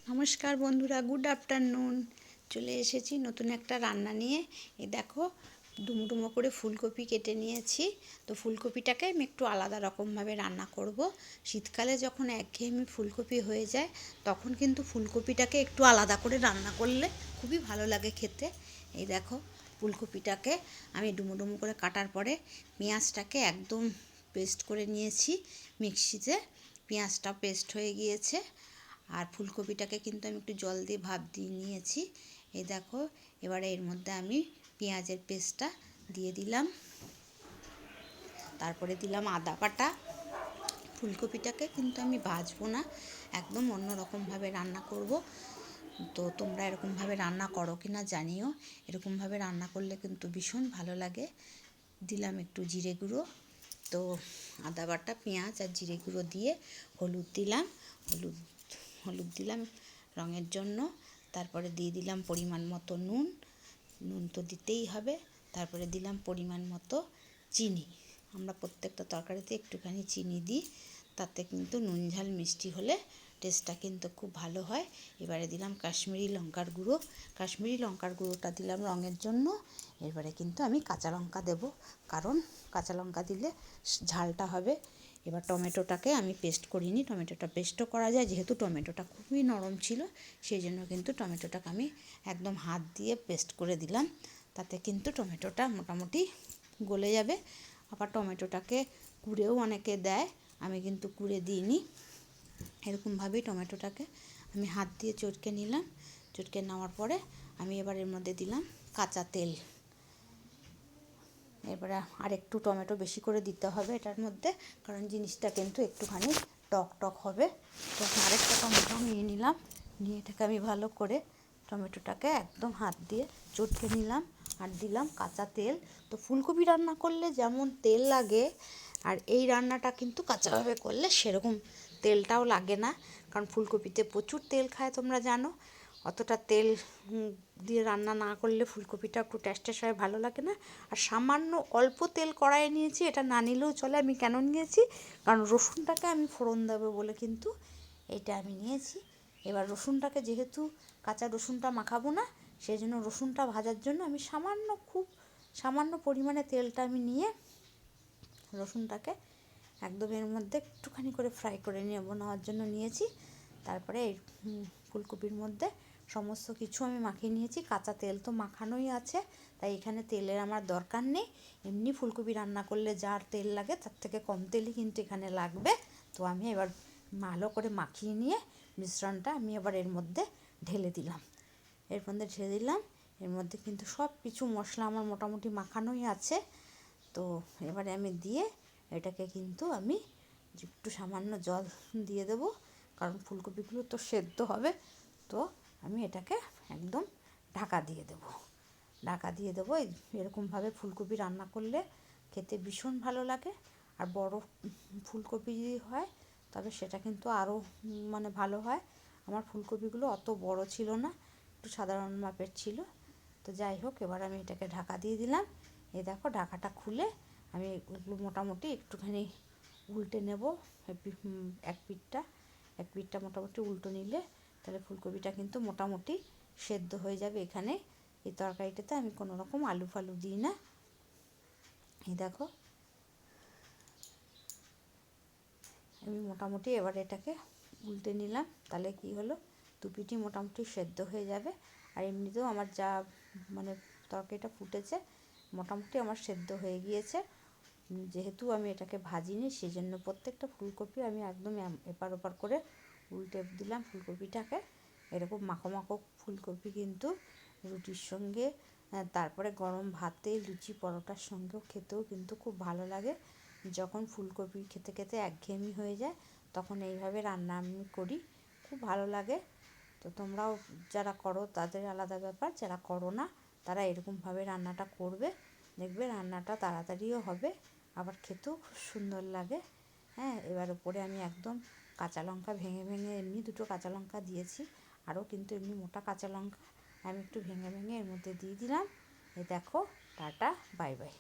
নমস্কার বন্ধুরা, good afternoon. চলে এসেছি নতুন একটা রান্না নিয়ে। এই দেখো, ডুমো ডুমো করে ফুলকপি কেটে নিয়েছি। তো ফুলকপিটাকে আমি একটু আলাদা রকমভাবে রান্না করব। শীতকালে যখন একঘেয়েমি ফুলকপি হয়ে যায়, তখন কিন্তু ফুলকপিটাকে একটু আলাদা করে রান্না করলে খুবই ভালো লাগে খেতে। এই দেখো, ফুলকপিটাকে আমি ডুমো ডুমো করে কাটার পরে পেঁয়াজটাকে একদম পেস্ট করে নিয়েছি মিক্সিতে। পেঁয়াজটা পেস্ট হয়ে গিয়েছে। আর ফুলকপিটাকে কিন্তু আমি একটু জল দিয়ে ভাপ দিয়ে নিয়েছি। এই দেখো, এবারে এর মধ্যে আমি পেঁয়াজের পেস্টটা দিয়ে দিলাম। তারপরে দিলাম আদা বাটা। ফুলকপিটাকে কিন্তু আমি ভাজবো না, একদম অন্য রকমভাবে রান্না করব। তো তোমরা এরকমভাবে রান্না করো কি না জানিও। এরকমভাবে রান্না করলে কিন্তু ভীষণ ভালো লাগে। দিলাম একটু জিরে গুঁড়ো। তো আদা বাটা, পেঁয়াজ আর জিরে গুঁড়ো দিয়ে হলুদ দিলাম। হলুদ হলুদ দিলাম রঙের জন্য। তারপরে দিয়ে দিলাম পরিমাণ মতো নুন। নুন তো দিতেই হবে। তারপরে দিলাম পরিমাণ মতো চিনি। আমরা প্রত্যেকটা তরকারিতে একটুখানি চিনি দিই, তাতে কিন্তু নুন ঝাল মিষ্টি হলে টেস্টটা কিন্তু খুব ভালো হয়। এবারে দিলাম কাশ্মীরি লঙ্কার গুঁড়ো। কাশ্মীরি লঙ্কার গুঁড়োটা দিলাম রঙের জন্য। এবারে কিন্তু আমি কাঁচা লঙ্কা দেবো, কারণ কাঁচা লঙ্কা দিলে ঝালটা হবে। এবার টমেটোটাকে আমি পেস্ট করিনি, টমেটোটা পেস্টও করা যায়, যেহেতু টমেটোটা খুবই নরম ছিল সেই জন্য কিন্তু টমেটোটাকে আমি একদম হাত দিয়ে পেস্ট করে দিলাম। তাতে কিন্তু টমেটোটা মোটামুটি গলে যাবে। আবার টমেটোটাকে কুড়েও অনেকে দেয়, আমি কিন্তু কুড়ে দিইনি। এরকমভাবেই টমেটোটাকে আমি হাত দিয়ে চটকে নিলাম। চটকে নেওয়ার পরে আমি এবার এর মধ্যে দিলাম কাঁচা তেল। এবারে আর একটু টমেটো বেশি করে দিতে হবে এটার মধ্যে, কারণ জিনিসটা কিন্তু একটুখানি টক টক হবে। তো আরেকটা টমেটো নিয়ে নিলাম, নিয়ে এটাকে আমি ভালো করে টমেটোটাকে একদম হাত দিয়ে চটকে নিলাম। আর দিলাম কাঁচা তেল। তো ফুলকপি রান্না করলে যেমন তেল লাগে, আর এই রান্নাটা কিন্তু কাঁচাভাবে করলে সেরকম তেলটাও লাগে না, কারণ ফুলকপিতে প্রচুর তেল খায় তোমরা জানো। অতটা তেল দিয়ে রান্না না করলে ফুলকপিটা একটু ট্যাস ট্যাস হয়, ভালো লাগে না। আর সামান্য অল্প তেল কড়াইয়ে নিয়েছি, এটা না নিলেও চলে। আমি কেন নিয়েছি, কারণ রসুনটাকে আমি ফোড়ন দেবো বলে কিন্তু এটা আমি নিয়েছি। এবার রসুনটাকে, যেহেতু কাঁচা রসুনটা মাখাবো না, সেই জন্য রসুনটা ভাজার জন্য আমি খুব সামান্য পরিমাণে তেলটা আমি নিয়ে রসুনটাকে একদম এর মধ্যে একটুখানি করে ফ্রাই করে নেওয়ার জন্য নিয়েছি। তারপরে এই ফুলকপির মধ্যে সমস্ত কিছু আমি মাখিয়ে নিয়েছি। কাঁচা তেল তো মাখানোই আছে, তাই এখানে তেলের আমার দরকার নেই। এমনি ফুলকপি রান্না করলে যার তেল লাগে তার থেকে কম তেলই কিন্তু এখানে লাগবে। তো আমি এবার ভালো করে মাখিয়ে নিয়ে মিশ্রণটা আমি এবার এর মধ্যে ঢেলে দিলাম। এর মধ্যে কিন্তু সব কিছু মশলা আমার মোটামুটি মাখানোই আছে। তো এবারে আমি দিয়ে এটাকে কিন্তু আমি একটু সামান্য জল দিয়ে দেবো, কারণ ফুলকপিগুলো তো সেদ্ধ হবে। তো আমি এটাকে একদম ঢাকা দিয়ে দেবো। এরকমভাবে ফুলকপি রান্না করলে খেতে ভীষণ ভালো লাগে। আর বড় ফুলকপি যদি হয় তবে সেটা কিন্তু আরও ভালো হয়। আমার ফুলকপিগুলো অত বড় ছিল না, একটু সাধারণ মাপের ছিল। তো যাই হোক, এবার আমি এটাকে ঢাকা দিয়ে দিলাম। এই দেখো, ঢাকাটা খুলে আমি এগুলো মোটামুটি একটুখানি উল্টে নেব। এক পিঠটা মোটামুটি উল্টো নিলে তাহলে ফুলকপিটা কিন্তু মোটামুটি সেদ্ধ হয়ে যাবে। এখানে এই তরকারিটাতে আমি কোনো রকম আলু ফালু দিই না। এই দেখো, আমি মোটামুটি এবার এটাকে উল্টে নিলাম। তাহলে কি হলো, দুপিটি মোটামুটি সেদ্ধ হয়ে যাবে। আর এমনিতেও আমার যা তরকারিটা ফুটেছে মোটামুটি আমার সেদ্ধ হয়ে গিয়েছে। যেহেতু আমি এটাকে ভাজিনি, সেই জন্য প্রত্যেকটা ফুলকপি আমি একদম এপার ওপার করে উল্টে দিলাম ফুলকপিটাকে। এরকম মাখো মাখো ফুলকপি কিন্তু রুটির সঙ্গে, তারপরে গরম ভাতে, লুচি পরোটার সঙ্গেও খেতেও কিন্তু খুব ভালো লাগে। যখন ফুলকপি খেতে খেতে একঘেয়েমি হয়ে যায়, তখন এইভাবে রান্না আমি করি, খুব ভালো লাগে। তো তোমরাও যারা করো তাদের আলাদা ব্যাপার, যারা করো না তারা এরকমভাবে রান্নাটা করবে, দেখবে রান্নাটা তাড়াতাড়িও হবে, আবার খেতেও খুব সুন্দর লাগে। হ্যাঁ, এবার ওপরে আমি একদম কাঁচা লঙ্কা ভেঙে ভেঙে, এমনি দুটো কাঁচা লঙ্কা দিয়েছি, আরও কিন্তু এমনি মোটা কাঁচা লঙ্কা আমি একটু ভেঙে ভেঙে এর মধ্যে দিয়ে দিলাম। এই দেখো, টাটা, বাই বাই।